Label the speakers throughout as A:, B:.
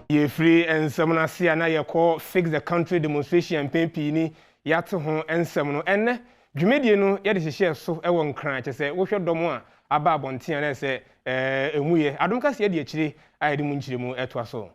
A: Ye free and some na see na ye call fix the country demonstration pempi ni yate ho ensem no enne dwumedie no ye de hye so e won kran che se wo hwedom a aba abonten na se emuye Adom Kasee de akire ayede mu nkiremu eto so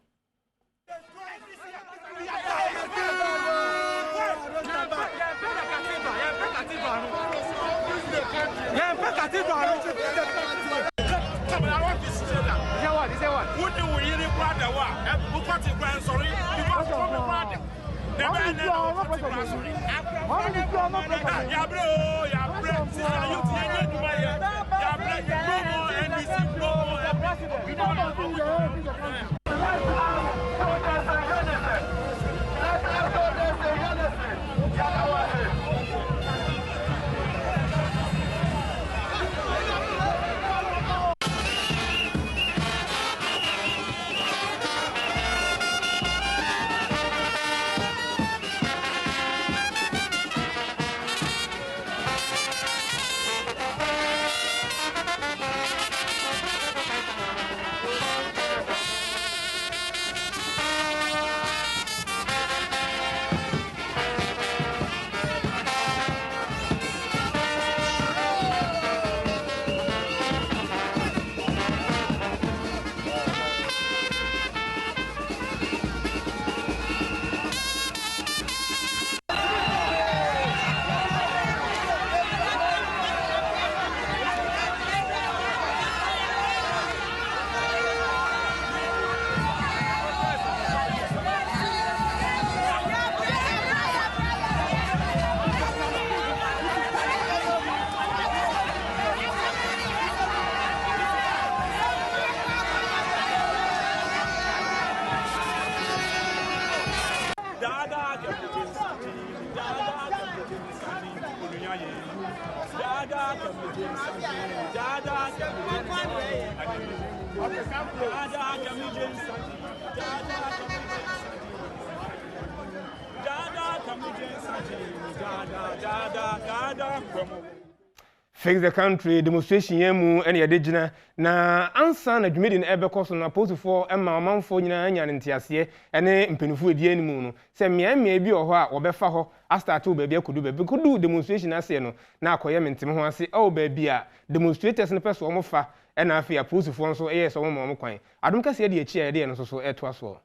A: Fix the country demonstration yemu ene yede gina na ansa na dwumedi na ebekoso na posifo ema amanfo nyina anya ntiase ene mpenifu edi animu no se mmea bi oho a obefa ho astart ba bia kudu demonstration ase no na akoye mentem ho ase ba bia demonstrators ne peso omofa ena afia posifo nso so omo kwan Adom Kasee de achi ede no so eto aso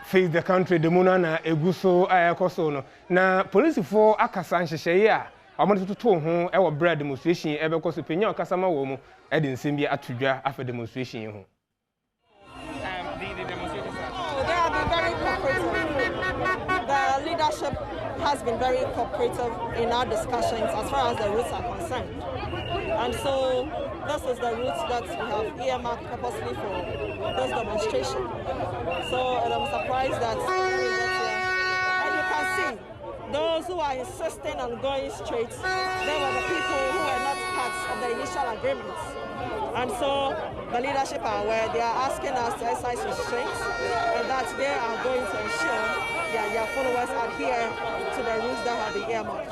A: Face the country the mona na eguso ayakoso no na police for akasa nhyehyeye a amon tutu ho e wo bra demonstration e be koso penya okasama wo mu e de nsem bi atudwa afa demonstration ho
B: the demonstrators they have been very cooperative. The leadership has been very cooperative in our discussions as far as the routes are concerned, and so this is the route that we have earmarked purposely for this demonstration. So I'm surprised that and you can see those who are insisting on going straight, they were the people who were not part of the initial agreements. And so the leadership are aware, they are asking us to exercise restraints and that they are going to ensure their followers adhere to the rules that have been earmarked.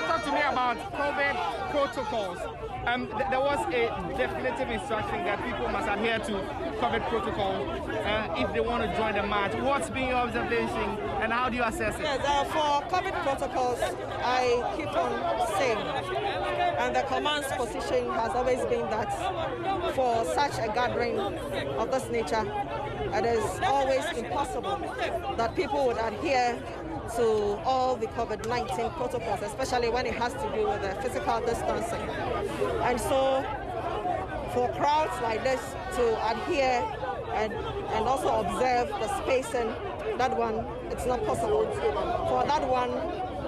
C: Talk to me about COVID protocols. There was a definitive instruction that people must adhere to COVID protocol if they want to join the march. What's been your observation and how do you assess it?
B: Yes, for COVID protocols, I keep on saying, and the command's position has always been that for such a gathering of this nature, it is always impossible that people would adhere to all the COVID-19 protocols, especially when it has to do with the physical distancing. And so for crowds like this to adhere and also observe the spacing, that one, it's not possible. For that one,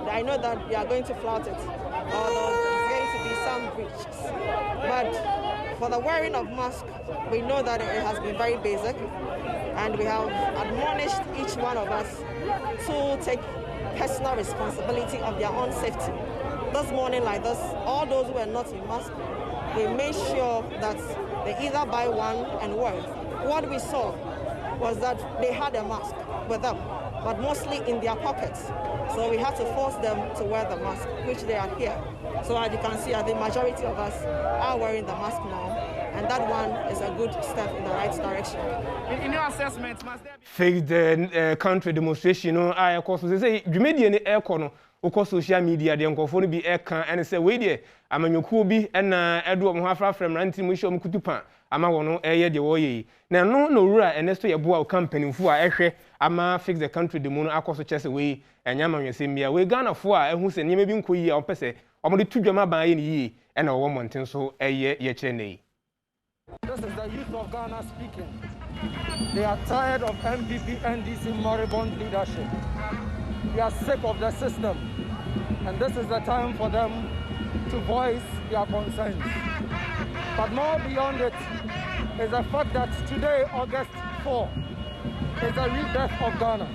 B: I know that we are going to flout it, although there's going to be some breaches. But for the wearing of masks, we know that it has been very basic, and we have admonished each one of us to take personal responsibility of their own safety. This morning like this, all those who were not in mask, we made sure that they either buy one and wear it. What we saw was that they had a mask with them, but mostly in their pockets. So we had to force them to wear the mask, which they are here. So as you can see, the majority of us are wearing the mask now, and that one is a good step in the right direction.
C: In your assessment, must there be...
A: Fake the country demonstration, of course, they say, you made the air corner. Oko social media de nkofo no bi eka ene se we de amanyokuo bi na edo mo hafra frem ranti mo hye mo kutupa ama wono eye de wo yi na no no wura ene so ye boa o company fu a ehwe ama fix the country de mo no akoso chese we enya manwese mbia we Ghana fu a ehu se nyeme bi nko yi a opese omode tudwama ban ye ni yi ena wo monten so eye ye kire nei.
D: This is the youth of Ghana speaking. They are tired of MPP NDC moribund leadership. They are sick of the system, and this is the time for them to voice their concerns. But more beyond it is the fact that today, August 4, is a rebirth of Ghana.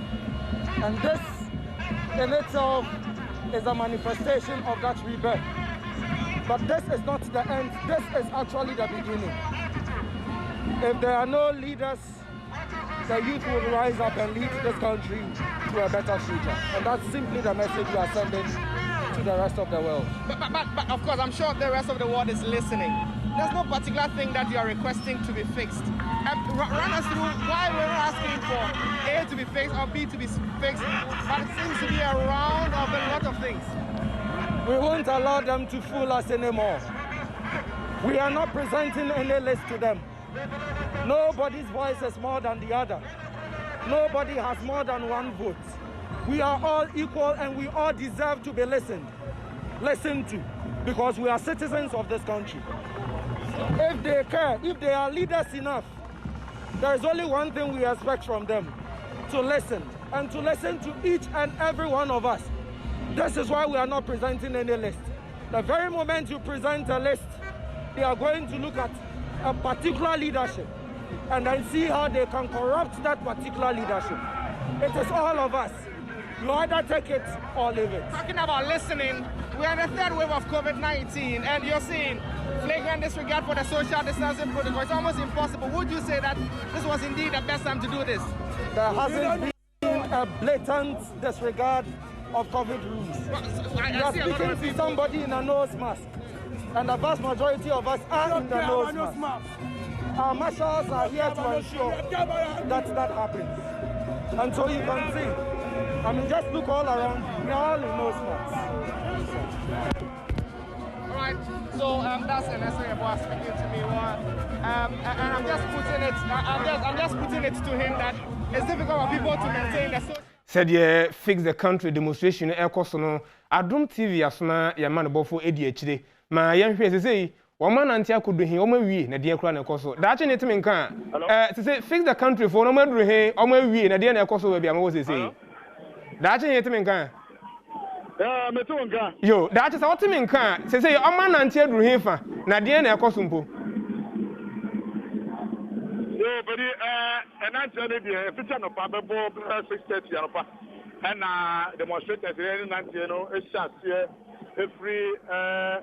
D: And this in itself is a manifestation of that rebirth. But this is not the end, this is actually the beginning. If there are no leaders, the youth will rise up and lead this country to a better future. And that's simply the message we are sending to the rest of the world.
C: But of course, I'm sure the rest of the world is listening. There's no particular thing that you are requesting to be fixed. Run us through why we're not asking for A to be fixed or B to be fixed, but it seems to be a round of a lot of things.
D: We won't allow them to fool us anymore. We are not presenting any list to them. Nobody's voice is more than the other. Nobody has more than one vote. We are all equal and we all deserve to be listened to, because we are citizens of this country. If they care, if they are leaders enough, there is only one thing we expect from them: to listen, and to listen to each and every one of us. This is why we are not presenting any list. The very moment you present a list, they are going to look at a particular leadership and then see how they can corrupt that particular leadership. It is all of us. You either take it or leave it.
C: Talking about listening, we are in the third wave of COVID-19 and you're seeing flagrant disregard for the social distancing protocol. It's almost impossible. Would you say that this was indeed the best time to do this?
D: There hasn't been a blatant disregard of COVID rules. You are speaking to somebody in a nose mask, and the vast majority of us are in the nose mask. Our marshals are here to ensure that that happens. And so you can see, I mean, just look all around, we are all in nose masks.
C: All right, so that's the necessary about speaking to me. And I'm just putting it to him that it's difficult for people to maintain the social.
A: Said ye fix the country demonstration ekoso no Adom TV asona ye man bofo edi akire ma ye hwe say wo man anti akodo hin o ma wie na de akura na ekoso da che ne timi nka say fix the country for no ma duru hin o ma wie na de na ekoso ba bia ma wo say da che ne timi nka
E: me to nka
A: yo da che say wo timi nka say o man anti aduru hin fa na de na ekoso mpo
E: but and answer the future no probable 6:30 alpha and demonstrators in Nantiano is every a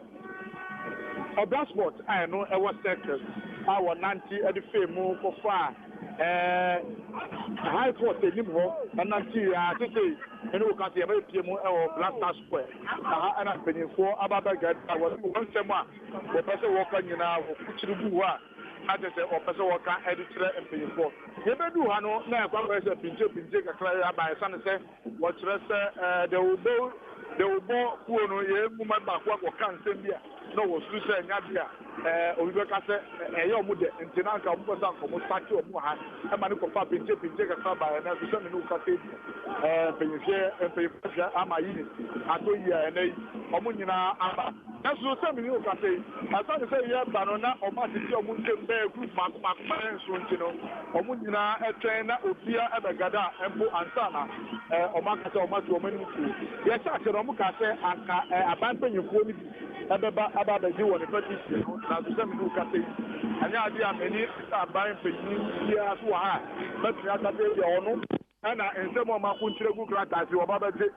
E: transport I know I was sectors our 90 at the fame move for far high force anymore, and until I say, you know, can't see a PMO or Blaster Square. And I'm paying for about that. I was one summer, the person walking in our Kuchibua. I just say, or person walker editor and paying for. You may do Hano, now, one person, Pinjay, a clear by son, say, what's they will go. They will go who know ye woman back what can send here. No was to say Nadia, Oliver your mother, and Tenanka was on from Mustaki or Mohan, and Manuka Papa, and take a sub by another seven new cafe, and pay Amayi, Atoya, and they, Omunina, Ama. That's no seven new cafe. I thought to say, yeah, Banana or Matty, or Munchen Bear Group, Mark Suntino, Omunina, a trainer, Upia, Abagada, and Bo Antana, or Marcus or Matu, yes, I said, Omukase, a band you call me. About the Jew and the British, now to send me to Cathay. And now there are many buying for here as well. But we have to take the honor. And I and some of my country good gratis, you about it.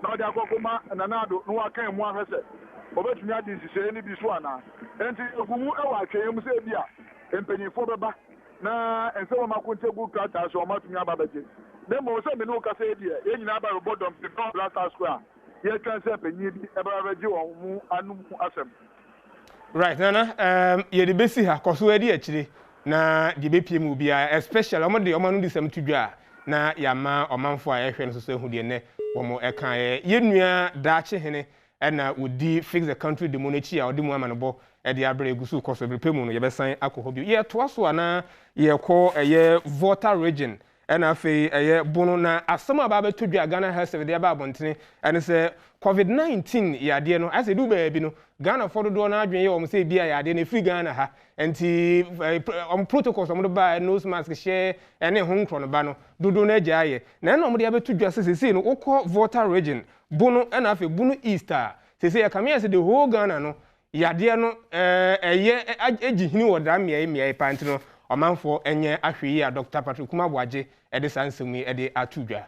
E: Now they are going and another no I can't one has it. But we have this is any biswana. And Gumu, I came say, yeah, and penny for the back. Now and some of my country good gratis, or much me about it. Then most of the no Cathay, any number of bottom, the Blaster Square.
A: Right, Nana, you're the best here, because we're actually na the BPM will be especially among the Oman disem to draw. Na Yama or man for a friend who did ne or more a kind. Yenuia Dache Hene and would fix the country the monarchy or the woman about at the Abre Gusu cost of the Premotobre, your best sign alcohol. Yeah, twas one year call a year voter region. And I feel a year bonona as some about to be a Ghana has with the Babontine and it's a COVID-19 ya dear no as a do baby no Ghana for the door now you say be a then free Ghana ha and on protocols on the buy nose mask share and a home chrono bano do na jaye na nobody able to just say no oko voter region bono and I feel bono Easter say I come here say the whole Ghana no ya dear no a year ejihini wodra me pantino Oman for enye ahwe ya Dr. Patrick Kumabwaje ede sansemi ede atudwa.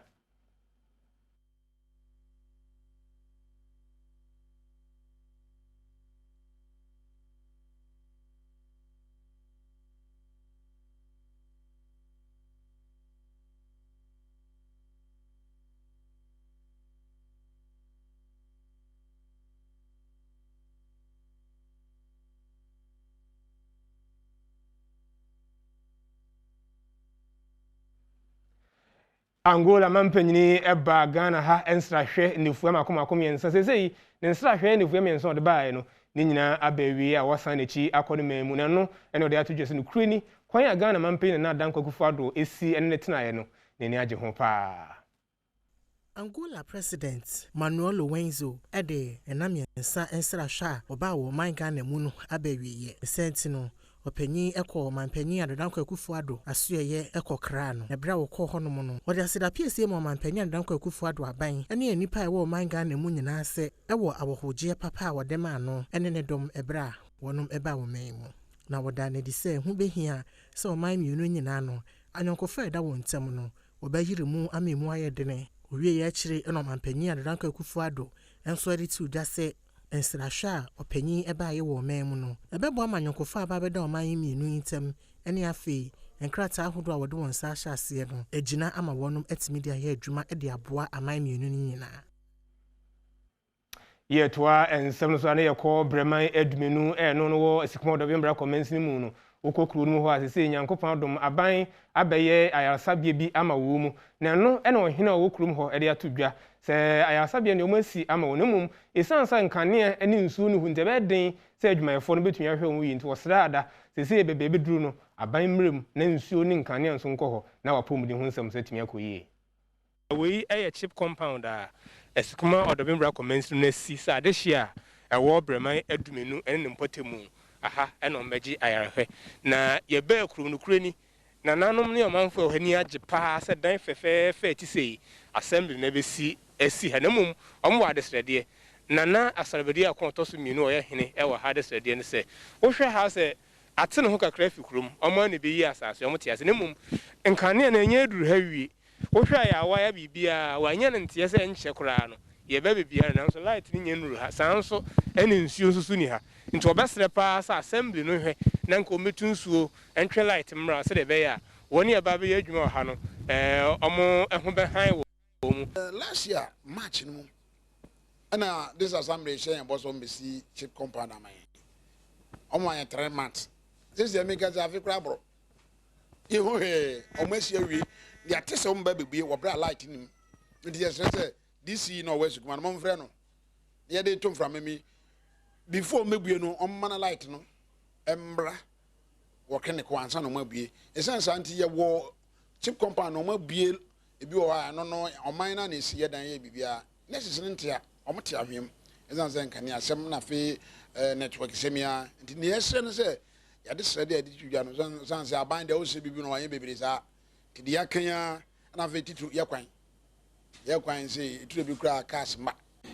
A: Angola mampanyini eba Ghana ha ensrahwe nefuam akomakomiensa sesei ne ensrahwe nefuam enso de bae no ne nyina abawi a wasan echi akɔne mamu na no ene ode atodwese no kurani kwan ya Ghana mampanyini na dan kwakufu ado esi ene ne tenaye no ne ni age ho pa.
F: Angola President Manuel Lowenzo ede enamiensa ensrahwe oba wo man Ghana mu no abawi ye sentino opanyi ekọ manpanyi adanko akufu ado asoye ekọ kra no ebra wo kọ hono no wode aseda piesie mo manpanyi adanko akufu ado aban ene anipa ewo man Ghana mu nyina ase ewo awohoje papa wode ma no ene ne dom ebra wonum eba wo man mu na woda ne di se hu behia se o man mienu nyina no anyonkofo eda wo ntem no obayire mu amemu ayedene owie ya kire eno manpanyi adanko akufu ado enso edi tu da se ensrahwa opanyi eba ye wo man mu no ebebo amanyonkofa ababeda o man mienu ntem ene afi enkrata ahodo a wode won sa ahase no egina ama wonum etimi dia ye adwuma ede aboa aman mienu nyina
A: Ye toa ensem so ane ye ko breman adumenu no no wo Premotobre Kasee commence mu no okokuru no ho asese nyankopon Adom aban abeye ayarasabie bi ama wo mu na no ene ohene a wo kurum ho ede atodwa se ayarasabie ne o masi ama wo nemum esansa nkane ene nsuo no hu ntebe den se adwumayefo no betumi ahwe wo yi nti wo srada sese bebe beduru no aban mrem na nsuo ne nkane nso nkɔ ho na wapom de hu nsɛm se tumi akoyi we eye chip compound a Premotobre Kasee commence no si sa de hia ewo breman adumenu ene ne mpotemu aha eno meji ayarhwe na ye be kuru no kurani na nanom ne omanfo ohani age pa se dan fefefe ti sei assembly na be si esi hanamum omo wa desrede na asarbedi akontoso mienu oye hene e wa ha desrede ne se wo hwe ha se ate ne ho kakra fi kurum omo ne be yi asase omo te ase nemum nkane na nya eduru ha wie wo hwe ya wa ya bibia wa nya ne nte se enche kura no ye be bibia na so light ni nya nuru ha sanso ene nsuo susu ni ha nti obesre pa sa assembly no hwe na nko metu nsuo entwe light mra se de be ya woni aba be adwuma ha no omo eho be han wo.
G: Last year March no and this assembly sharing boss on BC chip compound am I 3 months this year make us Africa bro you almost here we the artist on baby we bra light him it just say this no west man mon friend no yeah they come from me before maybe no on man light no embra working the kwanza no mabie essence anti ye wo chip compound no mabie ebi o ha no no oman na esi ye dan ye bibia necessary ntia omte ahwem essence nkan ya asem na fe network semia nti ne yese no se ya de sre de aditwua no essence aban de o se bibi no wan ye bebere sa ti de yakanya na fe titu ye kwan se ituro bi kura cash ma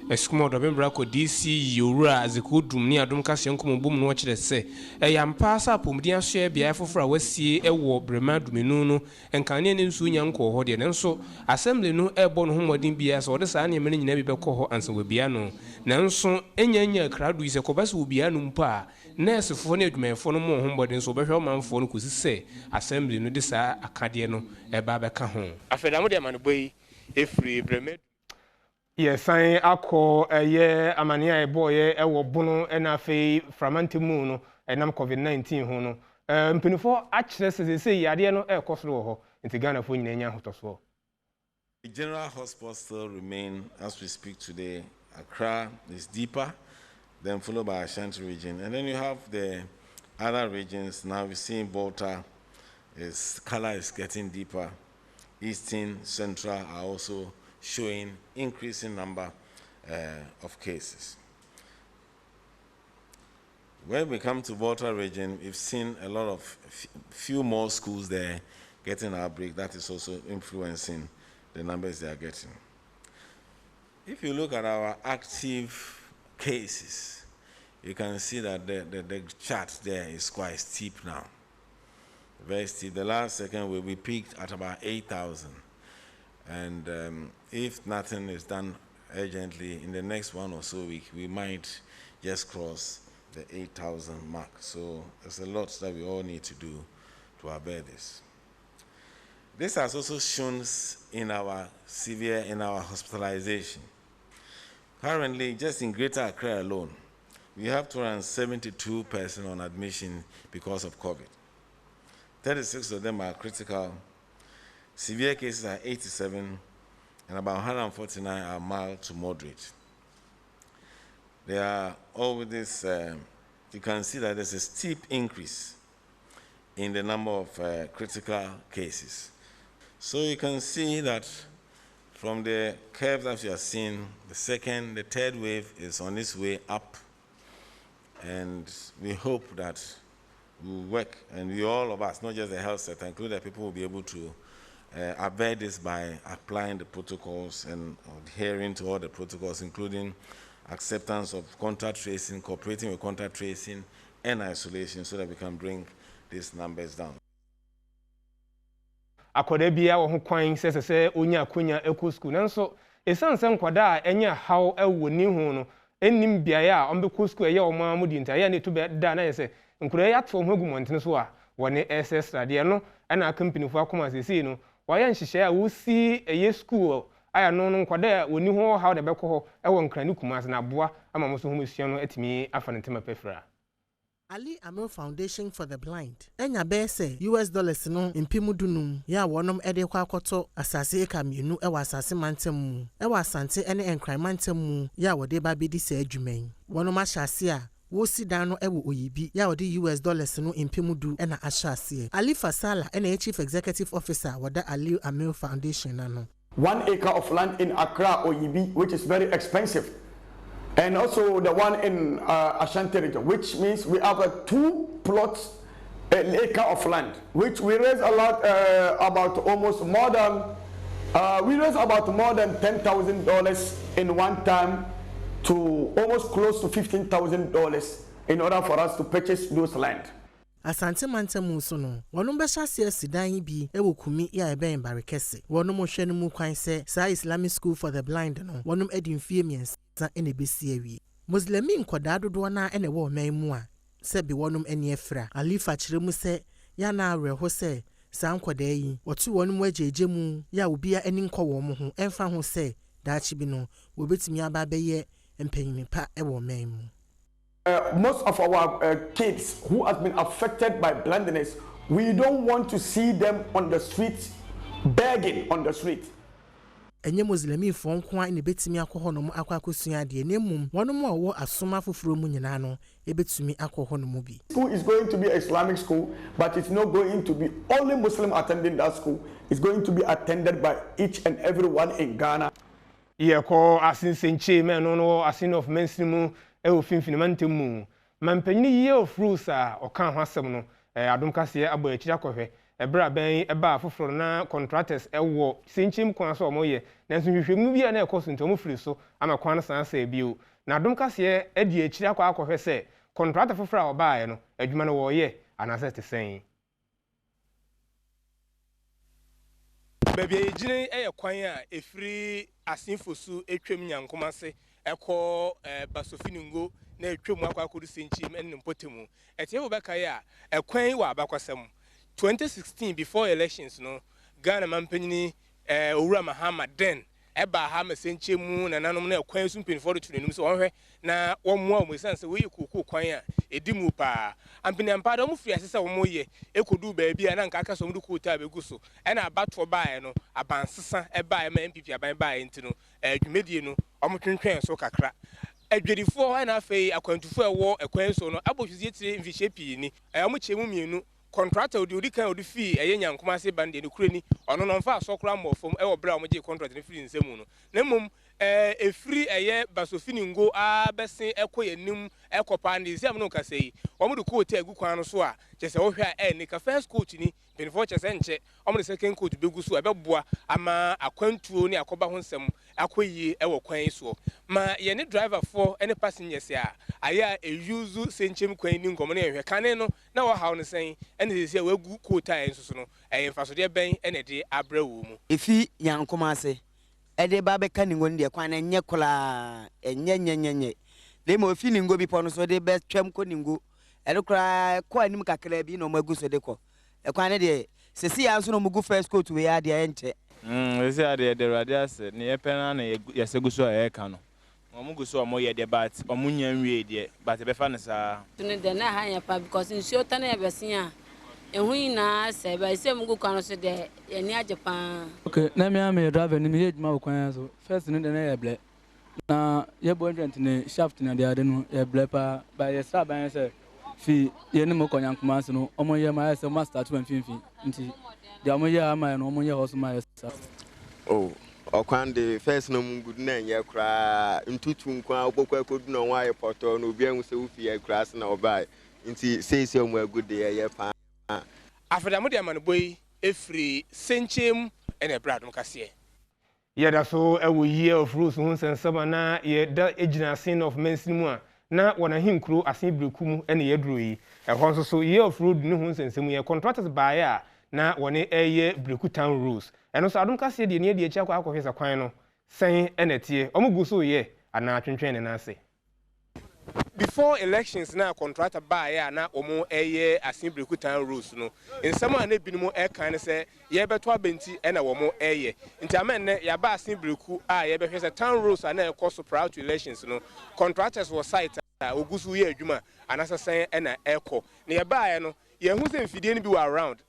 A: Eskimo do bembra ko DC Yura azekudum ni Adom Kasee nkomo no kire se yampa asa pomdi aso bia fofora wasie ewo Premotobre no enkane ne nsu nya nko ho de ne nso assembly no ebo no homodin bia so de saa ne mene nyina bi bekọ ho ansa wabia no nanso enya krado ise ko base wobia no mpa nurse fo ne adwumefo no mo homodin so behwe manfo no kosi se assembly no de saa akade no eba beka ho afedamo de manboyi efri Premotobre. Yes, I akọ amania eboye ewo bono na afei framante mu no enam COVID-19 ho no mpinifo akire sese yade no ekosoro ho nti Ghana fo nyina nya hotoso.
H: The general hospital still remain as we speak today. Accra is deeper, then followed by Ashanti region, and then you have the other regions. Now we're seeing Volta, color is getting deeper. Eastern, Central are also showing increasing number of cases. When we come to Volta region, we've seen a lot of few more schools there getting outbreak. That is also influencing the numbers they are getting. If you look at our active cases, you can see that the chart there is quite steep now. Very steep. The last second we peaked at about 8,000. And if nothing is done urgently, in the next 1 or so week, we might just cross the 8,000 mark. So there's a lot that we all need to do to avert this. This has also shown in our hospitalization. Currently, just in Greater Accra alone, we have 272 persons on admission because of COVID. 36 of them are critical. Severe cases are 87, and about 149 are mild to moderate. There are over this, you can see that there's a steep increase in the number of critical cases. So you can see that from the curve that you are seeing, the third wave is on its way up, and we hope that we will work, and we all of us, not just the health sector, including the people, will be able to avert this by applying the protocols and adhering to all the protocols, including acceptance of contact tracing, cooperating with contact tracing and isolation, so that we can bring these numbers down.
A: Akoda bia wo ho kwan sese onya akonya eku school nanso esanse nkwada a enya haw ewo ni hu no ennim bia ya ombeko school ye o ma mudi nta ya ne to be da na yese nkura ya to ho gumontene so a woni ss rade no na company fu akoma sese no waya nhihye a wo si eye school aya no nkwada woni ho haw de beko ho ewo nkrani kuma na boa ama mo so ho mesua no atimi afa ntema pefra.
F: Ali Amel Foundation for the Blind. Enya bese $US no impimudunum ya wonom ede kwa akoto asase eka mienu ewa asase mantem mu. Ewa asante ene enkran mantem mu ya wode ba bedi se adwuman. Wonom ahyase a wo si dan no ewo oyibi ya wode $US no impimudu ena ahyase. Ali Fasala ene Chief Executive Officer wada Ali Amel Foundation no.
I: 1 acre of land in Accra Oyibi, which is very expensive. And also the one in Ashanti region, which means we have 2 plots, an acre of land, which we raise a lot, about more than $10,000 in one time to almost close to $15,000 in order for us to purchase those land.
F: Asante mantem so no wonom behya sidan bi ewo kumi ya ebe Mbare Kese wonom hwe no mu kwan se sa Islamic School for the Blind no wonom edimfie miensa ene besi awie Muslimi nkoda dodo na ene wo man mu a se bi wonom ene afra Alifa kire mu se ya na areho se saa nkɔda yi wɔto wɔn mu agyeegye mu ya obia ani nkɔ wɔn mo ho ɛmfa ho sɛ daakye bi no wɔbɛtumi aba bɛyɛ mpanyinpa ɛwɔ man mu.
I: Most of our kids who have been affected by blindness, we don't want to see them on the street, begging on the street.
F: Enye Muslimi fo nko an ebetumi akɔ no mu akɔ akosua de na mum wɔn mu a wɔ asoma foforo mu nyina no ebetumi akɔ no mu bi.
I: School is going to be Islamic school, but it's not going to be only Muslim attending that school. It's going to be attended by each and everyone in Ghana.
A: Yeko asinsenche men no asin of mainstream e ofimfini mantemu mampanyini year of rules a okan ho asem no Adom Kasee abo akira kɔhwɛ ebra ben eba afoforo na contractors ewo senchim kwan so omoye nanso hwehwemu bia na ekoso ntomo firi so ama kwan na san sa ebio na Adom Kasee edi akira akɔhwɛ sɛ contractor foforo a obaaye no adwuma no wo ye anase te sen baby ejine kwan a efiri asinfosu etwam nyankomase eko basofiningo na etwam akwakodu senchim enne mpotemu etie bobeka ya ekwan wa abakwasem 2016 before elections no Ghana mampanyini owura Mahama den eba ha masenchemu na nanom na ekwan su mpinfo do tunenum so wonhwe na wommoa omusanse we yikuku kwan a edimu pa ampini ampada mu firi asese womoye ekodu baabi a na nka aka so mu du ta begu so e na abato baaye no abansesa eba ma MPP aban baaye ntino adwumedie no omotwentwen so kakra adwedifo na afei akwantufo ewo ekwan so no abohwizie tire mfihye pii ni omochemu mienu contractor odi kan odi fi nyankomase bande ne kurani ono no mfa asokra mmofom e wo bra omje contract ne firi nsemu no na mum efiri basofiningo a besen ekoyanim ekopa ndi siam no kasei omudu coat egu kwan no so a chese wo hwa ni ka first coat ni benefo chese nche omudu second coat begu so ebeboa ama akwantuo ni akoba ho nsem akoyie ewo kwan so ma ye ne driver for any passengers a aya use senchem kwan ni ngomo na ehwe kane no na wo hawo ne sen ene se wegu coat a enso no mfasode ben ene de abrawo mu
J: efi nyankomase ede ba be kaningo ndi kwan enye kola enye demo fi ningo bi pono so de be twam ko ningo ede kra ko anim kakra bi no magu so de ko kwan de sesi ya so no mugu first coat we ya de enche
K: ese ade de radias ne yepena na yasegu so e ka no omugu so omoye de bat omunya nwie de bat be fa ne sa
L: tune de na ha ya pa because nsuo tane ya besin a ehu na se ba se mugu kwan so de eni ajepa
M: okay na me am driver ni me ejuma kwan so first ni de na ya ble na ye bo joint ni shaft na de ade no ya ble pa ba ye sa ban se fi ye ni mo konyankomase no omoye ma se master to mfinfin nti de omoye ama no omoye hoso ma ye sa
N: oh okwan de first no mugu na enye kra ntutu nkwa obokwa kodu no wa ye poto no obi anwu se ufi ye kra se na obai nti say omo agude ye pa
A: afeda mo de amane boy efri senchem ene Adom Kasee yeda so ewo year of rules hun sensaba na ye da ejina sin of mainstream a na wona hinkru asin breku mu ene ye duro yi ehon so year of road ni hun sensem ye contractors bae a na woni eye breku town rules eno so Adom Kasee de ne de echi akwa hwesa kwan no sen ene tie omugu so ye ana atwentwen ne na ase before elections na contractor bae na omo eye asin breku town rules no nsema na binumu e kan se ye beto abenti e na womo eye nti amenne ya ba asin breku a ye behwese town rules na e cost prior to elections no contractors were site ogusu ye adwuma anasasan e na eko na ye bae no ye hu se mfidie ni bi wa around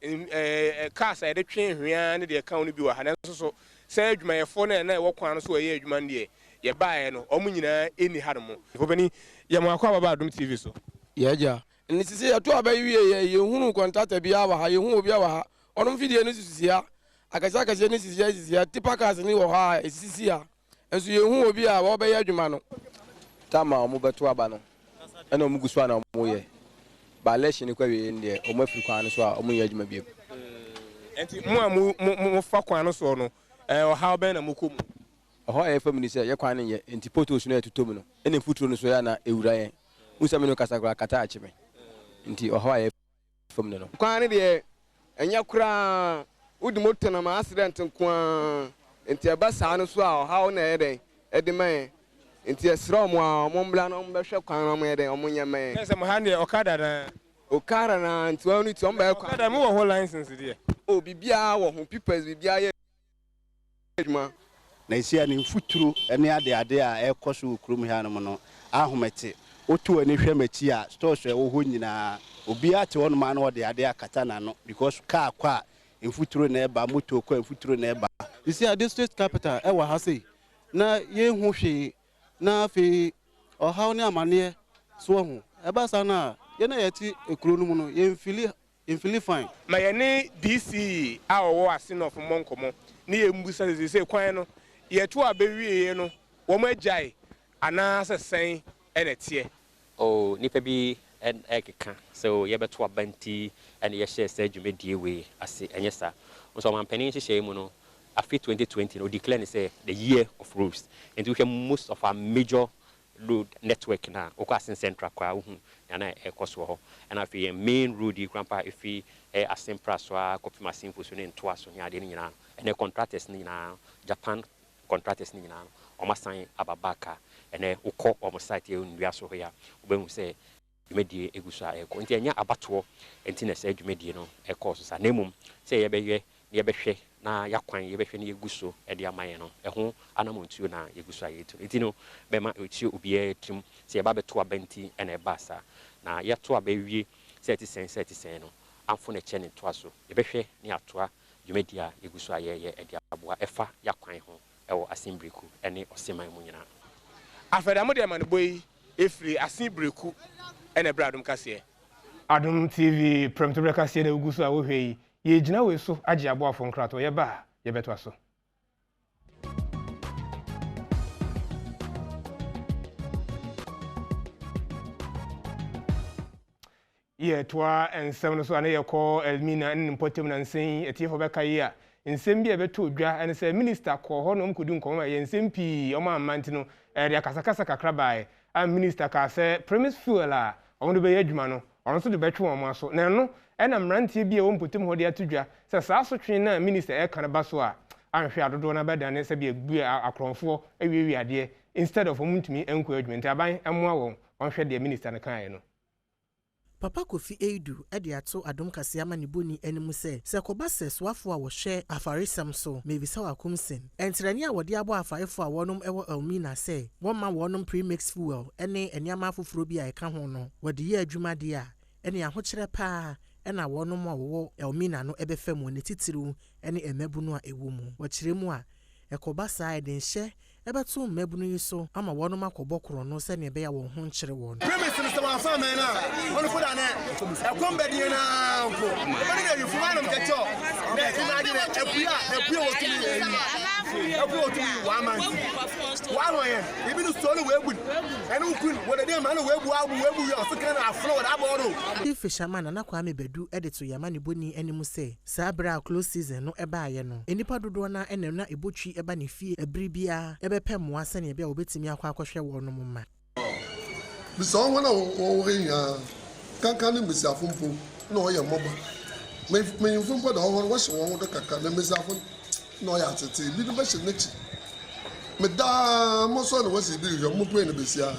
A: cars e de twen hwea ne de account ni bi wa hanan so se adwuma ye fo na e wo kwan so ye adwuma ne ye bae no omu nyina eni hadom fobani ye mo akwa baba Adom TV so
O: yeja ni sisi ya to abayi ye hunu contractor bi awa ha ye hu obi awa ha onum fidie ni sisia akasa ni sisia tipa cars ni wo ha sisia enso ye hu obi a wo be ye adwuma no tama omu beto aba no ena omu gusu na omu ye ba election ni kwa we ndi omu afiri kwan so a omu ye adwuma bi
A: enti mu fa kwan so no o ha be na mukomu
O: oho e family say ye kwan ye enti photos no etutom no ene futuro no so ya na ewura ye musame no kasakura kata achime nti oho e family no
N: kwan de enya kura udi moto na ma accident nko enti abasa no so a oha na eden ediman enti esra mo a omombla no ombehwe kwan no mo eden omonyame
A: nse mo ha ne okada na
N: okara na nti wonu ti omba e kwan
A: okada mo wo license de
N: o bibia wo ho peoples bibia ye adwuma
P: na isia ne mfuturo ene ade a ekoso kurom ha no no ahomete otu ani hwemachi a stores e wo ho nyina obi ate wono ma na ode ade akata na no because car kwa mfuturo na eba moto kwa mfuturo na eba
Q: isia district capital e wa ha sei na ye hu hwe na fe ohaw ne amane so ho eba sa na ye na yati ekuro no mu no ye mfili fine
A: ma ye ne DC a owo ase no of monkomo ne ye mbusa se kwan no ye to abewie no wo ma agyae ana sesen enetie
R: o nipa bi en ekeka so ye beto abanti and ye share say dwumedie we ase enyesa so man panin hye mu no afi 2020 no declare say the year of roads and we have most of our major road network na okwasin central kwa hu na ekoso ho and afi main road yi kwampa ifi asempra so akopima simfo so ne ntoa so nya de ni nyina and contractors ni nyina Japan contractors ni nyina o masan ababaka and ukọ o site e ndua so ho ya obehu say dwumedie eguso a eko nti enya abato enti na say dwumedie no ekoso sa nemum say ye behwe na yakwan ye behwe na yeguso e de amaye no eho anamontuo na yeguso ayeto enti no be ma ochi obi etim se ye ba beto abanti ena eba sa na ye to abawie 30 no amfo na che ne to aso ye behwe na atoa dwumedia yeguso aye e de aboa efa yakwan ho ewo asimbreku ene oseman mu nyina
A: afedamo de man boy efri asimbreku ene Adom Kasee Adom TV Premotobre Kasee na uguso a wo hwei ye gina we so age abo afo nkrato ye ba ye beto aso ye toa ensem no so ane ye ko Elmina npotem na nsen etie fo beka yi a nsem bi e beto odwa ene se minister ko ho no mkodu nkom ye nsem pi o ma amanti no ere akasakasa kakra bae a minister ka se premise fuel a omo do be adwuma no ono so de betwe omo aso na no ena mrantie bi e wo mpotem ho de atodwa se saa so twen na minister e kan ba so a anhwe adodo na bedane se bi ebu akronfo ewiwi ade instead of omuntumi enko adwuma nti aban emmoa won onhwe de minister ne kan ye no
F: Papa Kofi Eidu edi ato Adom Kasee amaniboni enimu se koba seswafo a wo hye afaresam so mebisa wakumsen entrani a wode abo afaefo a wonom ewo Elmina se won ma wonom premix fuel ene eniama afoforo bi a eka ho no wode ye adwuma de a ene ahokyere pa ena wonom a wo Elmina no ebefam ne titiru ene emabunu a ewo mu wakire mu a ekoba saa eden hye ebeto mmabunu yi so ama wonom akobokoro no se ne be ya won ho nkyere won
S: Mr. Wafame na on put an akombedi na ko bani na yufu manam kecho na kuma de epia otumi wa man wa wo ye ibi no so no we bu ene ukun wo de ma no we bu yo so kan na flow da bodo
F: fisherman na kwa mebedu edito yamani boni animu se sabra close season no eba aye no enipa dodo na ene na ebotwi eba ne fie ebribia ebepem wase ne bia obetimi akwa akohwe wo no mma
T: Biso wana wo ya kankan ni misafumpo na o ya moba me yumfumpo da ho wo hye wo da kaka na misafun na o ya tete bi do be hye nechi me da mo so na wo se bi yo mo pre na besia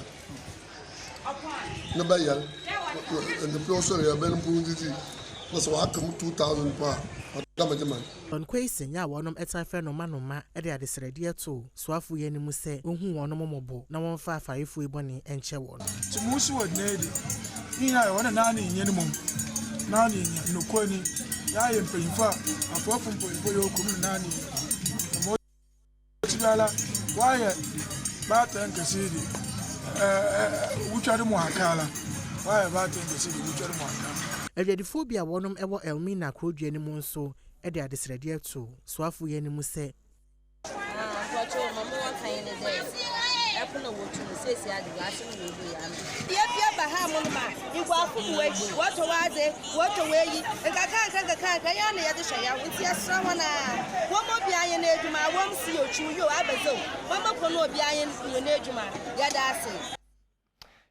T: na ba ya and the person ya ben punjiti na so aka 2000 pa
F: on kwese nya wonom etafe no manoma e de adesrede to soafo ye nimu se ohu wonom mobo na won fa afaifo ebone enche won
U: timusi wodnedi ina wona na ni nye nimu na ni nye no kwani ya ye mpemfa afofo mpemfo yo kum na ni mo tibala waye ba tan kasidi wuchari mu akala waye ba tan kasidi wuchari mu akala
F: Eviadifobia wonom ewo Elmina krodwe ni mu nso e de adesrede to soafo ye ni mu se
V: kwacho mama wa kan ne de epono wotu sesi ade aso no we ya bia ba ha mo ma igwa afu weji woto weyi nkaka ya na ye de hwe ya wonti asra wana wo mo bia ye na eduma wo msi ochu yo abezo wo mo kono obi aye na eduma ya da ase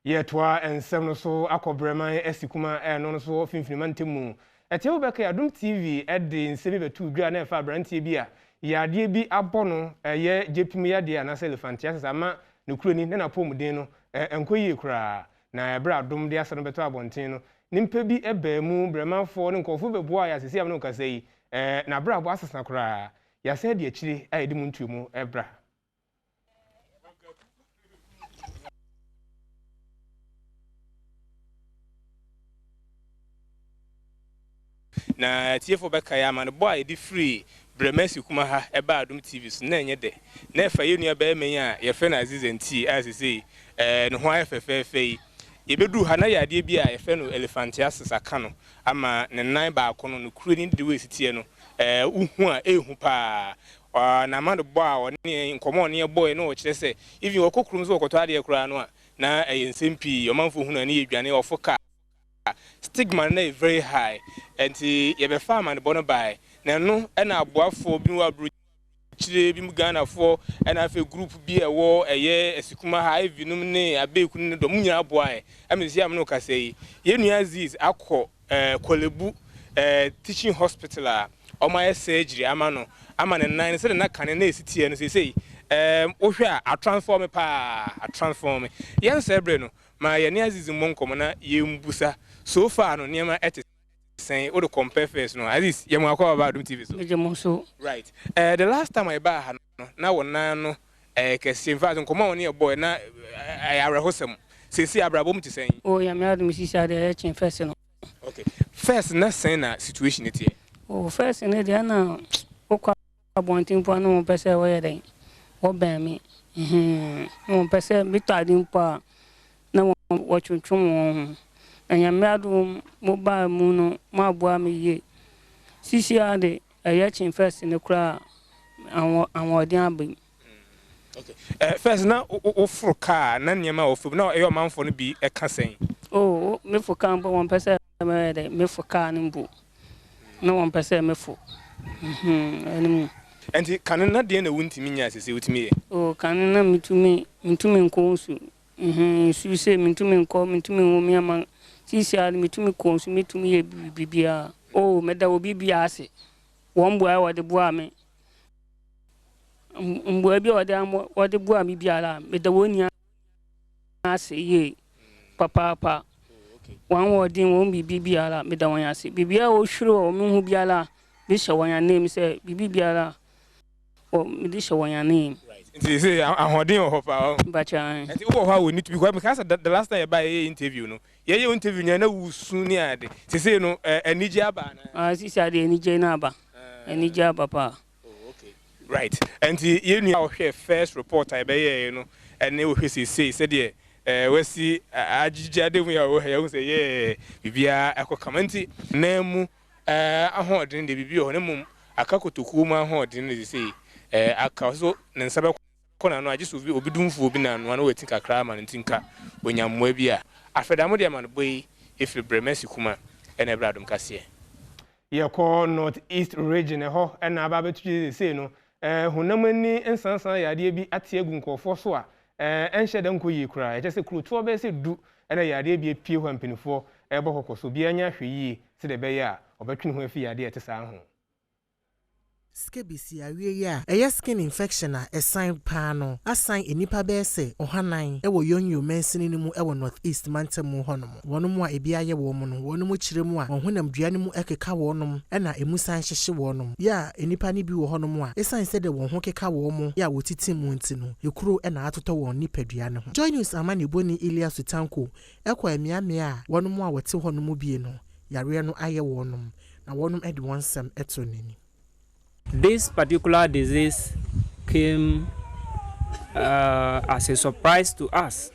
A: yetwa ensem no so akobreman esikuma no so finfinimantemu etewo beka Adom TV ede nsebe betu dwa na efa brantie bi a yade bi abono ye jepim yade na elephant ya sasa ne kuroni na napomuden no enkoyi kura na ebra Adom de asa no beto abonten no nimpa bi eba mu bremanfo ne nkofo beboa ya sesi am no kasei na bra bo asesa kora ya se de akiri ayedi mu ntumu ebra
B: na tiefo beka ya man boy di free bremesi kuma ha eba Adom TV so na enye de na efa yenua ba emen a ye fe na azizenti asisi no ho afefefe yebedu ha na yade bi a ye fe no elephantiasis asaka no ama ne nan ba akono no kuro ni de we sitie no uhu a ehu pa na man boy a woni nkomo ne boy no o kire se even okokrum so okoto ade kura no a na eyensempi omanfo hu na ne yedwane ofoka stigma na very high and ye be farm and bono by na no na aboafo bi wa bro chire bi mu Ghana fo na afa group bi ewo eye esikuma high vinum ne abeku ne do munyira aboa e amesi am no kasei ye nua Aziz akọ kolebu teaching hospital a oma surgery ama no ama ne nan se na kane na esitie no sei ohwe a transform a transform yen sebre no ma ye ne Aziz monkom na ye mbusa so far no niema saying all the compare first no at least you mo akwa about Adom TV so right the last time I ba ha no na wona no kese in fact nkomo woni boy na arehosem sesi abrabom ti saying
D: oh ya me Adom sisi ade chin first no
B: okay first na saying na situation it here
D: oh first ne dia na okwa abontin po no pese wo ye den wo ben mi no pese mi tadin po na wo chunchun anya Adom mobile mu no ma boa me ye sisi ade chin first ne kura anwo den abin
B: okay first na ofuru car na niema ofuru na eyo manfo no bi eka sen
D: oh me fu kan bo won pese me fu car no bu na won pese me fu enimu
B: enti kan na de na wuntimi nya sese wutimi ye
D: oh kan na mitumi nko su su se mitumi nko mitumi wo mi ama sisi ali mitumi konsu mitumi ye bibia oh meda wo bibia ase won boa wo de boa me mboa bi wo de boa me biara meda woni ase ye papa wan wo din won bibiara meda won ase bibia wo hwuro wo me hu biara bi hye won ya name se bibiara o me di hye won ya name
B: nti say ahodin o hopa
D: bacha
B: nti wo ho we need to be because the last time you buy interview no ye interview na wusu ni ade say no enije aba
D: na sisi ade enije na aba enije aba pa
B: okay right nti ye nua wo hwe first report I be ye no ene wo hwe say de wasi ajije ade mu ya wo he say ye bibia ekokamanti na mu ahodin de bibia ho ne mum akakotoku mu ahodin ne say aka so ne nsabe kona no agiso obi dumfu obi na no wetin kakra ma ntinka onyammoa bi a afedamo de ma no boy if bremesi kuma ene bra Adom Kasee
A: ye ko north east region ho na aba betu sei no hunamani ensansan yade bi ate agu nkofo so a enhye de nkoyi kura ye se kruto be se du ene yade bi pie ho ampenifo ebo kokoso bi anya hweyi se de be ya obetwene ho afi yade ete sa ho
F: Skebisi awie ya skin infection a sign pano assign enipa be se ohanan ewo yonyo mensini ni mu ewo north east mantam honom wonom a ebi aye wo mu no wonom kiremu a honam duane mu ekeka wonom na emusan hyehye wonom ya enipa ni bi wo honom a esan se de won ho keka wo mu ya wotiti mu nti no ekuro na atoto won nipaduane ho join news amani boni Elias Tanko ekwa emiamia a wonom a wote honom bie no yare no aye wonom na wonom edi wonsam etonini.
W: This particular disease came as a surprise to us.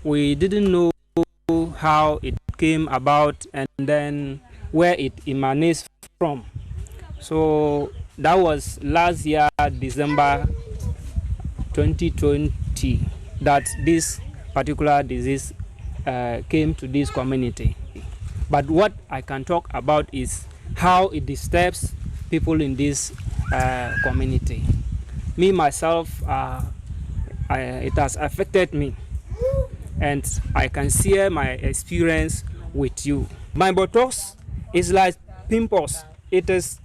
W: We didn't know how it came about and then where it emanates from. So that was last year, December 2020, that this particular disease came to this community. But what I can talk about is how it disturbs people in this community. Me, myself, it has affected me, and I can share my experience with you. My buttocks is like pimples. It is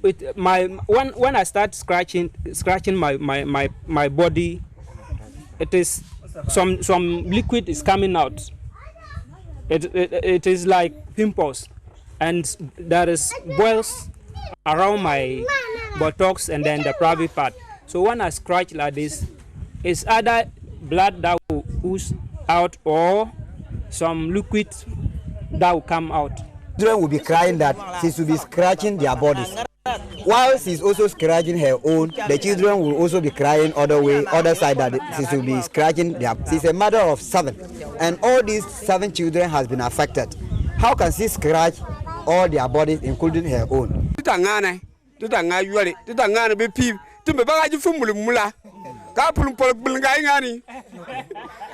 W: when I start scratching my body, it is some liquid is coming out. It is like pimples, and there is boils around my buttocks and then the private part. So when I scratch like this, it's either blood that will ooze out or some liquid that will come out.
C: Children will be crying that she should be scratching their bodies. While she's also scratching her own, the children will also be crying other side that she should be scratching their. She's a mother of 7, and all these 7 children has been affected. How can she scratch all their bodies, including her own?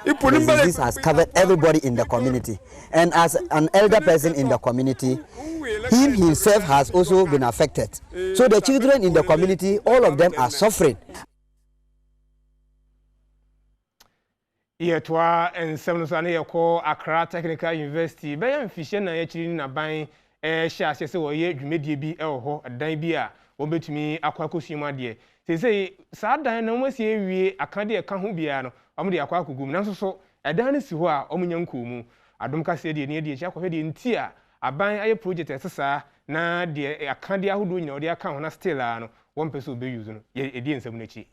C: This disease has covered everybody in the community, and as an elder person in the community, he himself has also been affected. So the children in the community, all of them are suffering.
A: Yetwa and seven so ane call Accra Technical University. Bayan fishen na yechiri na ban sha se wo ye dwumedie bi ho dan bi a wo betumi akwa kosuma de. Say saa dan na mo se ewie akade e ka ho bia no omo de akwa akogum nanso so edan ne si ho a omo nyanko mu Adom Kasee de ne de akwa de nti a aban aye project esesa na de akade ahodo nyina ode aka ho na still a no won pese obe use no ye edi ensam na chi.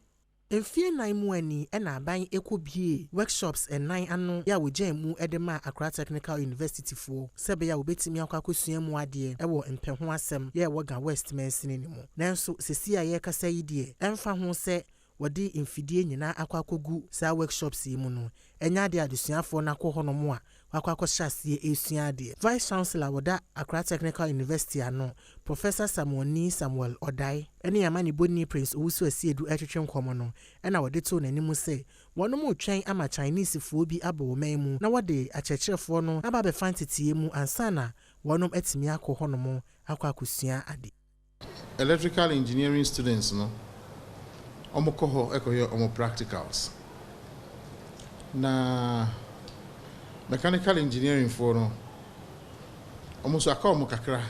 F: Efie 9 mu ani na aban ekobie workshops and 9 ano ya wogya mu edema Accra Technical University fo sebe ya obetimi akwakosua mu ade ewo mpeho asem ya woga West Mensini ni mu nanso sesi ya kasa yi de emfa ho se wodi infidie nyina akwakogu sa workshops yi mu no enya de adesuafo na kɔ hono mu a wakwakohyase esua ade. Vice Chancellor woda Accra Technical University ano Professor Samuel Odai ene yamani boni Prince Owusu Asiedu etwetwe nkomo no ena wode to nanimu se wono mu twen ama Chinese fo bi abo man mu na wode akyerɛkyerɛfo no aba be fantitie mu ansana wonom etimi akɔ hono mu akwakosua ade.
E: Electrical engineering students no omo koho ekoye omo practicals na mechanical engineering for no almost akọ kakra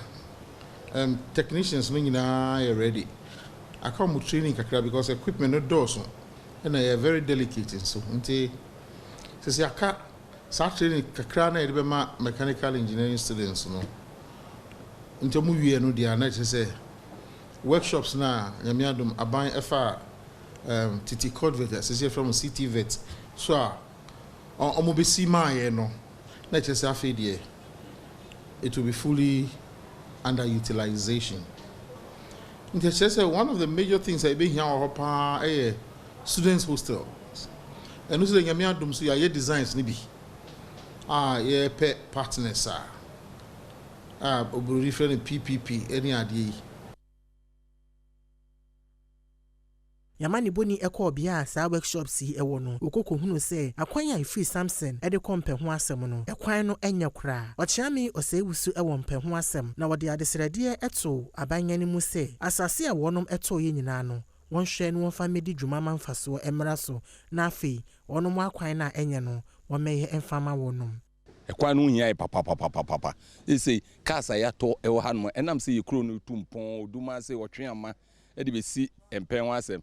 E: technicians no nyina are ready akọ training kakra because equipment no doors and they are very delicate so nti se aka sa training kakra na ede be ma mechanical engineering students no nti mu wie no dia na say workshops na nyame adom aban efa TT code vet say from CT vet so omobesi maaye no na chese afedie it will be fully underutilization. One of the major things I be here students hostel and also nyame adom so ya designs ni bi ye pe partners obo refer PPP any ade
F: Yamani boni ekọ bia sa workshops yi ewo no okoko hunu se akwan ya free Samson ede kompe ho asem no ekwan no enya kura ochiami osewusu ewo mpe ho asem na wode adesrede eto abanyane mu se asase a wonom eto ye nyina no won hwe no won famedi dwuma manfaso emra so na afi wonom akwan na enya no womeye emfama wonom
G: ekwan no hia papa say kasa ya to ewo hanom enam se ye kro no tumpon oduma se wotwe ama ede be si empe ho asem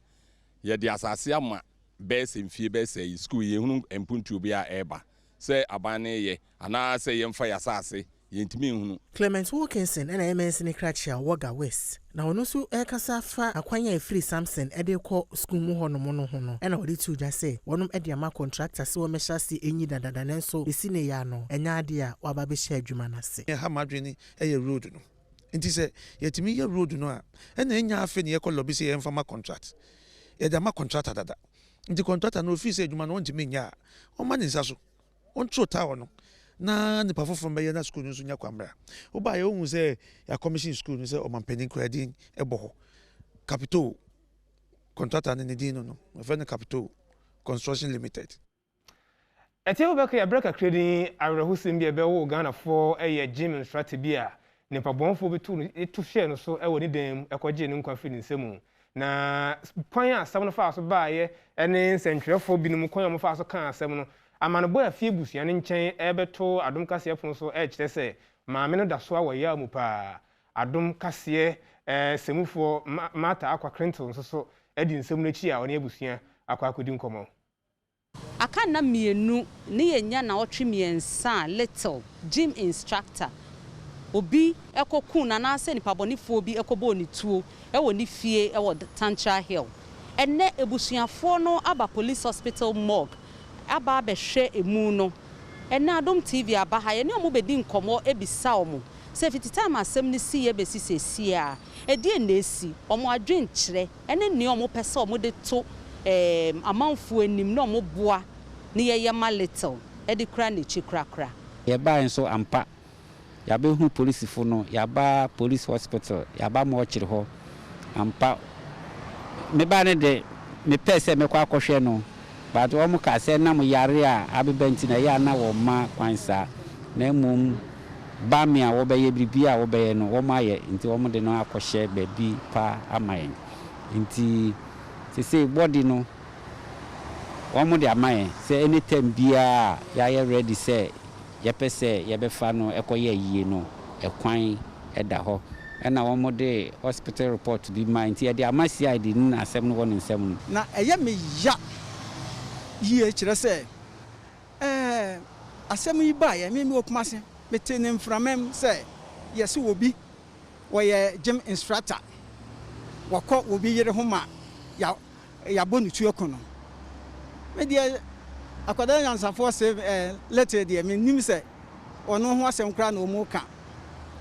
G: ye di asase ama bese mfie bese school ye hunu empuntu bi a eba se abane ye ana se ye mfa ya asase ye ntimi hunu.
F: Clement Wilkinson na MNC ni krachia woga West na ono so ekasa fa akwanya efiri Samson ede ko school mu hono mo no ho no na odi tu dwa se wonom ede ama contractor se wo mesha se enyi dadada nenso esi ne ya no enya ade a waba be sha adwuma na se
U: ha madwene eye road no nti se yetimi ye road no a na enya afi ne ye ko lobby se ye mfa ma contract ye da ma contractor dada nti contractor no office adwuma no ntimi nya o ma nsa so on tro ta no na nipa fofo mbe na school nso nya kwamra o ba ye ohun se ya commission school se o mampanin credit ebo capital contractor ne din no no capital construction limited.
A: Eti obeka ya break credit awrehusim bi ebe wo Ghana for gym strategy a nipa bonfo betu etu share no so ewo ni dem ekwaje ne nkwafi ni nsemu na kwan asam no fa so baaye ene nsentwerefo binum kwan mo fa so kan asam no amanbo afie busua ne nchen ebeto Adom Kasee fon so kyerɛ sɛ maame no da so a wɔyɛ amu pa Adom Kasee semufo mata akwa krento nso so edi nsɛm no chi a wɔne abusua akwa akodi nkomo
X: aka na mienu ne yenya na otwe miensa little gym instructor obi ekoku na na se nipa bonifo bi ekobo ni tuo ewo ni fie ewo Tantra Hill enne ebusuafo no aba police hospital morgue aba behwe emu no enne Adom TV aba ha ye ne omo bedi nkomo ebisa omo se fitita ma asem ni si ye besi sesi a edi na esi omo adwen kire enne ne omo pese omo de to amanfo anim na omo boa ne ye ma little edi kra ne chikrakra
H: ye ba enso ampa ya be hu police fo no ya ba police hospital ya ba mo chire ho ampa me ba ne de me pese me kwa akohwe no but wo mu ka se na mo yare a abebenti na ya na wo ma kwansa na mum ba me a wo be ye bibia wo be ye no wo ma ye nti wo mu de no akohwe ba bi pa amaye nti se body no wo mu de amaye se anytime bia ya ye ready say ye pese ye be fa no ekoye yie no ekwan eda ho ena wo mo de hospital report bi ma nti ye de amasi ID na asem no won nsem
I: na eye me ya yie kire se asem yi ba ye me okumase me tene mframem se yesi obi wo ye gym instructor wako obi yire ho ma ya bonu tuo kono me de akwada nyansafo se letter de me nim se ono ho asem kra na omu ka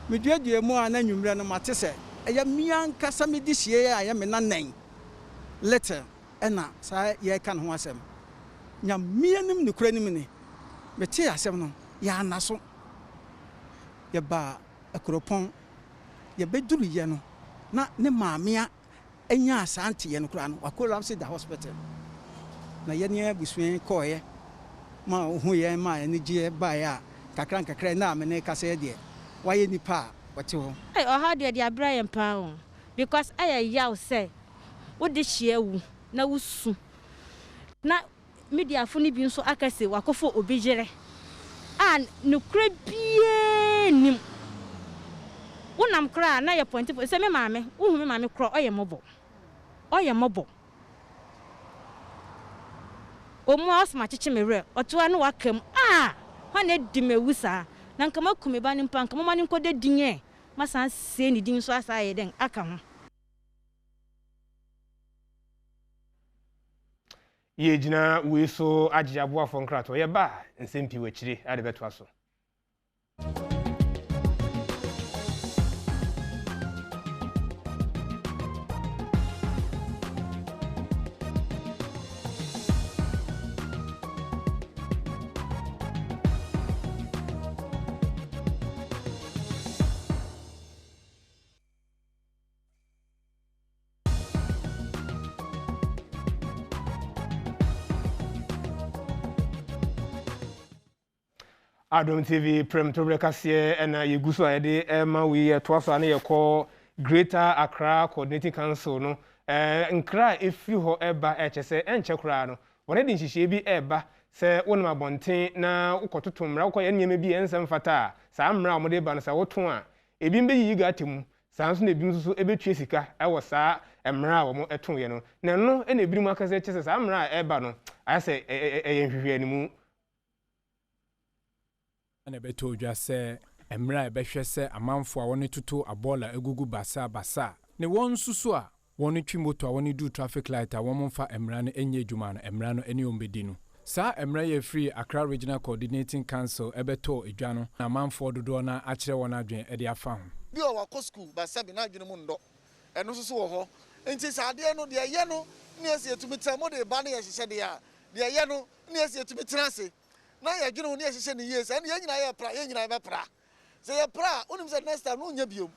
I: me duadua mu ana nwumre no mate se eya mian kasa me di hie ya me nanan letter ena sa ye ka no ho asem nya mianim ne kura nim ne me te asem no ya anaso ye ba akropon ye beduru ye no na ne maamea enya asante ye no kura no wakoram se da hospital na ye ne abusuen koye ma hu ye ma ne gie ba ya kakra na me ne kasa de waye nipa wate ho
J: ha de abra ye mpa ho because aya yaw say wo de hia wu na wusu na media fo ni bi nso akase wakofo obijere and no kra bie nim wonam kra na ye point se me maame wo hu me maame kra oye mobo omu asma chichi mere otoa no wakam ha na di mewusa na nkama kume ba ni mpa nkama mani nkode dinye masan se ni din so asa ye den aka ho
A: ye jina we so agye aboafo nkrato ye ba nsempi wachire ade beto aso Adom TV Premotobre Kasee ena yeguso ayede ema we toaso na yekọ Greater Accra Coordinating Council no nkra efiri ho eba echese enche kra no wona de nhihye bi eba se wonma bonten na ukototo mra ukoye nyeme bi ensem fata sa mra omode ba no sa woto a ebi mbe yi gatemu sa nso na ebi nso ebetue sika ewo sa mra wo mo eto ye no na no ena ebiri mu akase echese sa mra eba no ayase eyenhwehwe animu
K: na beto dwa se emra ebehwe se amanfo a woni tutu abola egugu basa ne won susu a woni twi moto a woni do traffic light a won mfa emra no enye adwuma no emra no eni ombedi no sa emra ye free Accra Regional Coordinating Council ebeto edwa no na amanfo dodo na akire won adwen ede afa ho
Y: bi o wako school basa bi na adwene mu ndo eno susu wo ho enti sa ade no de ye no ne esi etumi tra mo de ba ne ye hye de ya de ye no ne esi etumi tra se na ya gino ni ehye ni yes and ye nyina ye pra ye nyina be pra se ye pra unim se next time no nya biom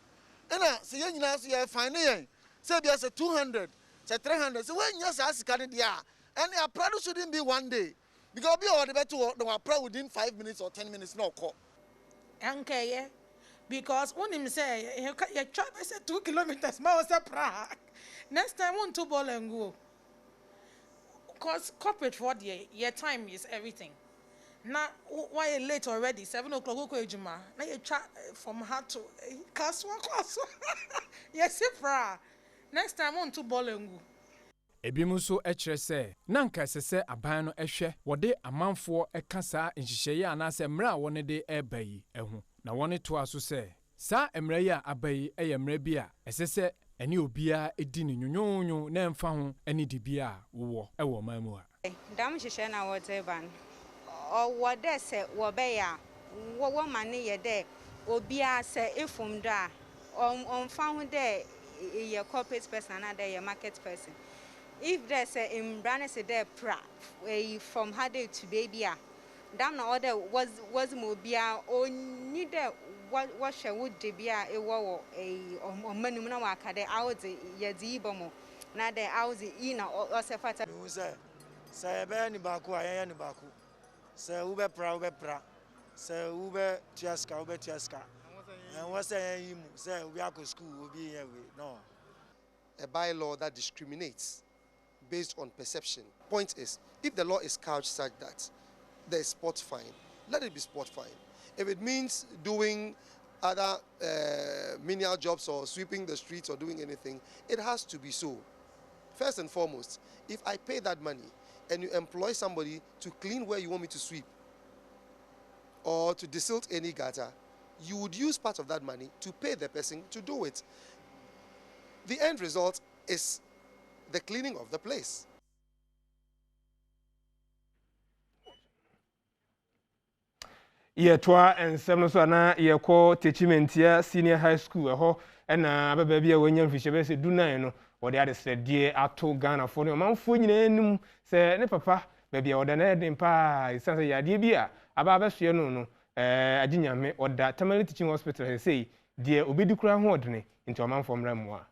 Y: ena se ye nyina so ye fine ye se bia se 200 se 300 se we nya sa sika ne dia and ya pra shouldn't be one day because be all the better no pra within 5 minutes or 10 minutes no call
Z: anke because unim say ye travel say 2 kilometers ma se pra next time want to ball and go cause corporate for the your time is everything. Now, why late already? 7 o'clock, go ejuma. Now you chat from her to Kaswa. Yes, fra. Next time on to Bolengu.
K: Ebimuso echere se na nka sese aban no ehwe wode amanfo ekasa nhihye anase mra woni de ebayi ehu na woni to aso se Sa emre ya abai emre bia esese eni obia edi ni nyonyonyo na emfa ho eni dibia wo ewo mamu a.
L: Dam hihye na wote ban. O wode se wo be ya wo mane ye de obia se ifum da on fa ho de ye corporate person and ye market person. If there's a imbrane se de pra from hade to baby a dam na order was mobia oni de what she would debia e wo on manum na waka de out ye di bomo na de out e na o se fata
U: se be ni baku ayen ni baku se ube pra se ube tiaska and what say him say we are school will be here no
M: a bylaw that discriminates based on perception. Point is, if the law is couched such that there is spot fine, let it be spot fine. If it means doing other menial jobs or sweeping the streets or doing anything, it has to be so. First and foremost, if I pay that money and you employ somebody to clean where you want me to sweep or to desilt any gutter, you would use part of that money to pay the person to do it. The end result is the cleaning of the place.
A: Twa and seven so na ye call techimentia senior high school ho na baba bia wanya mfihye se dunan no wo de ade sredie ato Ghana fo no manfo nyina enum se ne papa baba wo da na edin pa isanse yade bia aba abehwe no aginyame oda Tamale Teaching Hospital he say de obedi kura ho odene nti omanfo mra moa.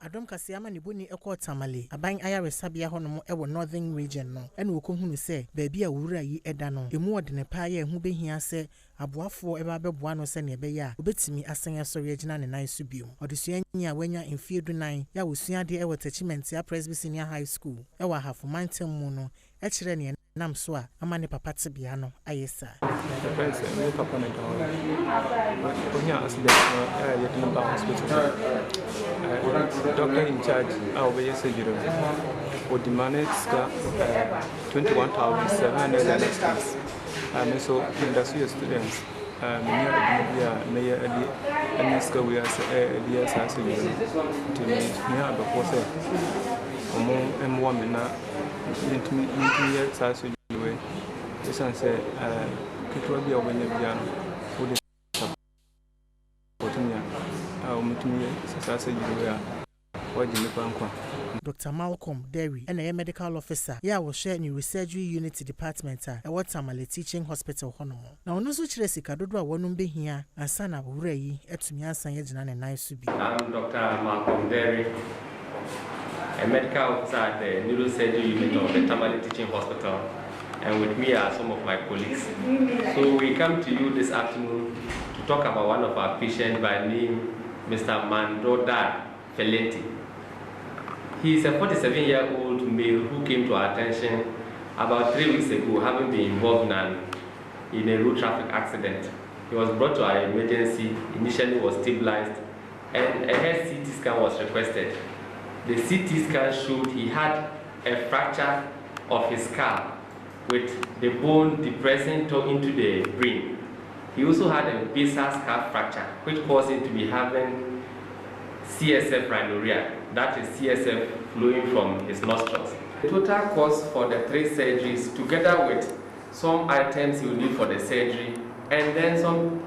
F: Adom Kasee ama ne boni ekọ Tamale aban ayaresabia honom ewo northern region no ene wokohunu se baabi a wura yi eda no emu odene pa ya ehu behia se aboafo eba beboa no se ne ebe ya obetimi asen asori agina ne nan so biom odesua nyi a wanya mfiedu nan ya wosua de ewo Techimentia Presby Senior High School ewa hafo mantam mu no ekire ne nam so a ama ne papa tebia no ayesa
N: me papa na dawo onya accident no ya de hospital doctor in charge our surgery would demand 21,700 extras and so industry students near and school we are surgery to me the process and woman na into surgery this and say kitwa bia obanya bia no would
F: Dr. Malcolm Derry, a medical officer, ya will share neurosurgery unit department at Tamale Teaching Hospital Honomo. Now, no such resika dodwa wonum be here and sana wurei etumi ansan yegina ne nan so bi.
O: I'm Dr. Malcolm Derry, a medical officer at the neurosurgery unit of the Tamale Teaching Hospital, and with me are some of my colleagues. So we come to you this afternoon to talk about one of our patients by name Mr. Mandoda Felenti. He is a 47-year-old male who came to our attention about 3 weeks ago, having been involved in a road traffic accident. He was brought to our emergency, initially was stabilized, and a head CT scan was requested. The CT scan showed he had a fracture of his skull with the bone depressing into the brain. He also had a basal skull fracture, which caused him to be having CSF rhinorrhea, that is CSF flowing from his nostrils. The total cost for the 3 surgeries, together with some items you need for the surgery, and then some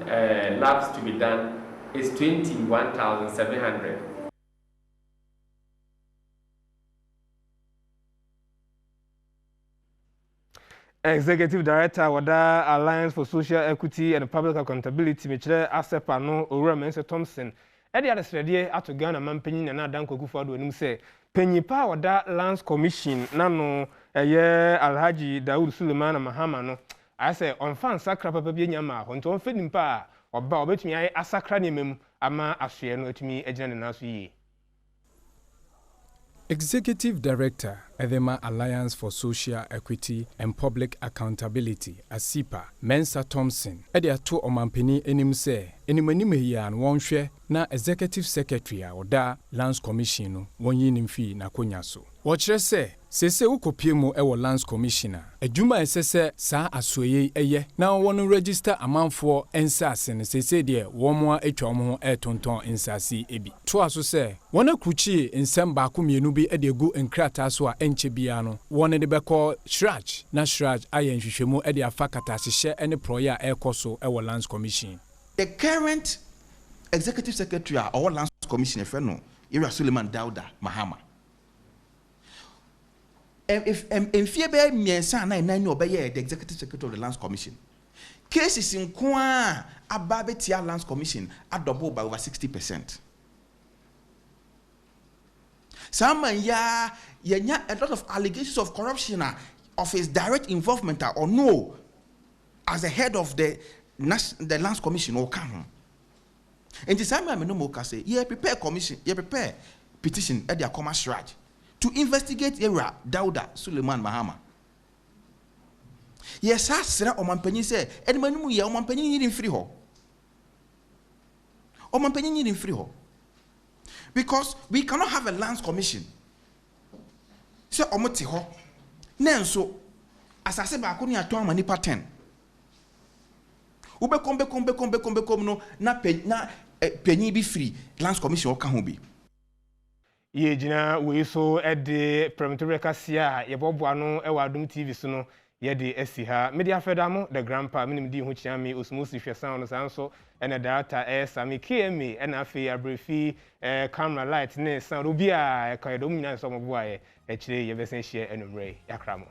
O: labs to be done, is 21,700.
A: Executive Director Wada Alliance for Social Equity and Public Accountability Michere Asepa no Owura Mense Thompson edi adesrede ato Ghana mampanyin na adan kwaku fado anim se panyipa Wada Lands Commission na no eye Alhaji Daud Suleiman Mahama no ase onfa nsakra papa bi nyama ho nto onfa nimpa oba obetumi aye asakra ne mem ama ahwe no atumi agina ne naso yi.
K: Executive Director, Edema Alliance for Social Equity and Public Accountability, ASIPA, Mensa Thompson, Ediato Omampeni Enimse, Enimanimeya and Wonshwe, na Executive Secretary, Oda Lands Commission, Wonyi Nimfi na Konyaso. Watchere se, Sese ukopie mu ewo Lands Commissioner. Ejuma esese sa asoye eye na wonu register amanfo ensase ne sese de womo atwa omo etonton ensase ebi. To aso se wona kruchi ensem ba ko mienu bi ede gu enkrata so a enche bia no wona de beko shraj na shraj ayen hwehwemu ede afa katahye ene proya ekoso ewo Lands Commission.
P: The current executive secretary or Lands Commission Feno Ira Suleiman Dauda Mahama. If Fiebe Miensa na obey the executive secretary of the Lands Commission. Cases in Kwa Ababetia Lands Commission are double by over 60%. Some a lot of allegations of corruption of his direct involvement or no as the head of the Lands Commission or come. And the same time, no say, yeah, prepare commission, yeah, prepare petition at their commerce right to investigate Ira Dauda Suleiman Mahama. Yes, I said, Oman say, and when we are Oman Penny in free ho. Oman Penny in free ho. Because we cannot have a Lands Commission. So, Omoti ho. Nenso, as I said, Bakuni at 2 manipa 10. Ube kombe no na penny be free Lands Commission ka ho bi.
A: Ye jina we so de Premotobre Kasee a ye boboa no e wa Adom TV so no ye de asi ha media fedamo the grandpa minim di ho chia me osmosi hwesan no sanso ene data sami KMA ena afi abrefi camera light ne san obi a e kan do nyina so mo boa ye e kire ye besen hie enumre yakramo.